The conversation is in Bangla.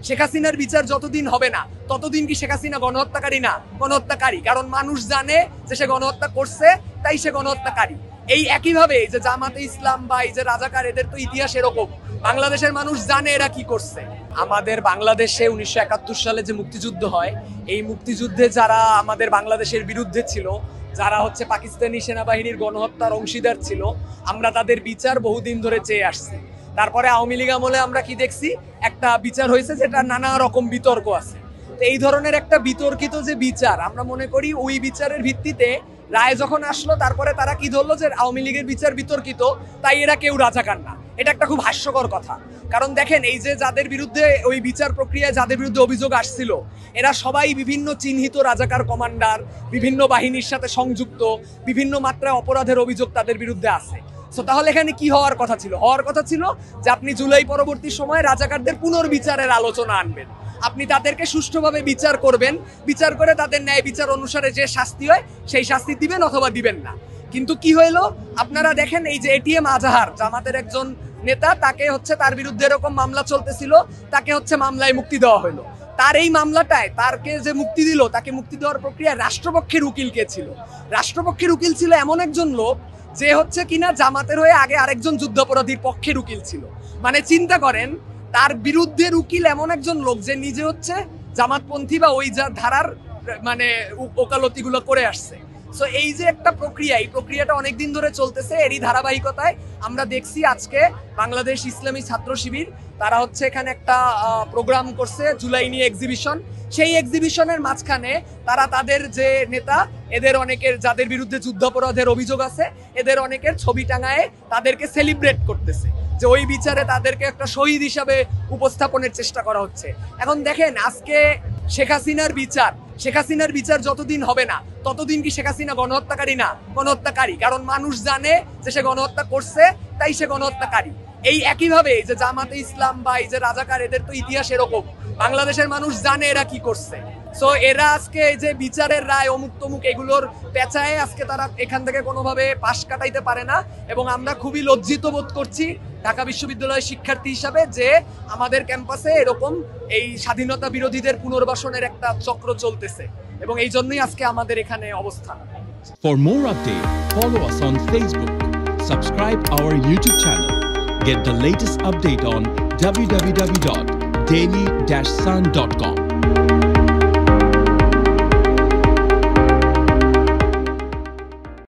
শেখ হাসিনার বিচার যতদিন হবে না ততদিন কি শেখ হাসিনা গণহত্যাকারী না? গণহত্যাকারী, কারণ মানুষ জানে যে সে গণহত্যা করছে, তাই সে গণহত্যাকারী। এই একইভাবে যে জামাতে ইসলাম বা এই যে রাজাকার, এদের তো ইতিহাস এরকম। বাংলাদেশের মানুষ জানে এরা কি করছে। আমাদের বাংলাদেশে 1971 সালে যে মুক্তিযুদ্ধ হয়, এই মুক্তিযুদ্ধে যারা আমাদের বাংলাদেশের বিরুদ্ধে ছিল, যারা হচ্ছে পাকিস্তানি সেনাবাহিনীর গণহত্যার অংশীদার ছিল, আমরা তাদের বিচার বহুদিন ধরে চেয়ে আসছি। তারপরে আওয়ামী লীগ আমলে আমরা কি দেখছি, একটা বিচার হয়েছে যেটা নানা রকম বিতর্ক আছে। তো এই ধরনের একটা বিতর্কিত যে বিচার, আমরা মনে করি ওই বিচারের ভিত্তিতে রায় যখন আসলো, তারপরে তারা কি ধরলো যে আওয়ামী লীগের বিচার বিতর্কিত, তাই এরা কেউ রাজাকার না। এটা একটা খুব হাস্যকর কথা। কারণ দেখেন, এই যে যাদের বিরুদ্ধে ওই বিচার প্রক্রিয়ায় যাদের বিরুদ্ধে অভিযোগ আসছিল, এরা সবাই বিভিন্ন চিহ্নিত রাজাকার কমান্ডার, বিভিন্ন বাহিনীর সাথে সংযুক্ত, বিভিন্ন মাত্রায় অপরাধের অভিযোগ তাদের বিরুদ্ধে আছে। সো তাহলে এখানে কি হওয়ার কথা ছিল? হওয়ার কথা ছিল যে আপনি জুলাই পরবর্তী সময়ে রাজাকারদের পুনর্বিচারের আলোচনা আনবেন, আপনি তাদেরকে সুষ্ঠুভাবে বিচার করবেন, বিচার করে তাদের ন্যায় বিচার অনুসারে যে শাস্তি হয় সেই শাস্তি দিবেন অথবা দিবেন না। কিন্তু কি হইলো, আপনারা দেখেন এই যে এটিএম আজহার, জামাতের একজন নেতা, তাকে হচ্ছে তার বিরুদ্ধে এরকম মামলা চলতেছিল, তাকে হচ্ছে মামলায় মুক্তি দেওয়া হলো। তার এই মামলাটায় তারকে যে মুক্তি দিল, তাকে মুক্তি দেওয়ার প্রক্রিয়ায় রাষ্ট্রপক্ষের উকিল কে ছিল? রাষ্ট্রপক্ষের উকিল ছিল এমন একজন লোক যে হচ্ছে কিনা জামাতের হয়ে আগে আরেকজন যুদ্ধাপরাধীর পক্ষের উকিল ছিল। মানে চিন্তা করেন, তার বিরুদ্ধের উকিল এমন একজন লোক যে নিজে হচ্ছে জামাতপন্থী বা ওই ধারার মানে ওকালতিগুলো করে আসছে। সো এই যে একটা প্রক্রিয়া, এই প্রক্রিয়াটা অনেকদিন ধরে চলতেছে। এরই ধারাবাহিকতায় আমরা দেখছি আজকে বাংলাদেশ ইসলামী ছাত্র শিবির, তারা হচ্ছে এখানে একটা প্রোগ্রাম করছে জুলাই নিয়ে এক্সিবিশন। সেই এক্সিবিশনের মাঝখানে তারা তাদের যে নেতা, এদের অনেকের যাদের বিরুদ্ধে যুদ্ধাপরাধের অভিযোগ আছে, এদের অনেকের ছবি টাঙায় তাদেরকে সেলিব্রেট করতেছে, যে ওই বিচারে তাদেরকে একটা শহীদ হিসাবে উপস্থাপনের চেষ্টা করা হচ্ছে। এখন দেখেন, আজকে শেখ হাসিনার বিচার যতদিন হবে না ততদিন কি শেখ হাসিনা গণহত্যাকারী না? গণহত্যাকারী, কারণ মানুষ জানে যে সে গণহত্যা করছে, তাই সে গণহত্যাকারী। এই একইভাবে যে জামাতে ইসলাম বা এই যে রাজাকার, এদের তো ইতিহাস এরকম। বাংলাদেশের মানুষ জানে এরা কি করছে। সো এরা আজকে যে বিচারের রায় অমুক তমুক এগুলোর পেঁচায় আজকে তারা এখান থেকে কোনোভাবে পাশ কাটাইতে পারে না। এবং আমরা খুবই লজ্জিত বোধ করছি ঢাকা বিশ্ববিদ্যালয়ের শিক্ষার্থী হিসাবে যে আমাদের ক্যাম্পাসে এরকম এই স্বাধীনতা বিরোধীদের পুনর্বাসনের একটা চক্র চলতেছে, এবং এই জন্যই আজকে আমাদের এখানে অবস্থান। For more updates, follow us on Facebook, subscribe our YouTube channel, get the latest update on www.daily-sun.com.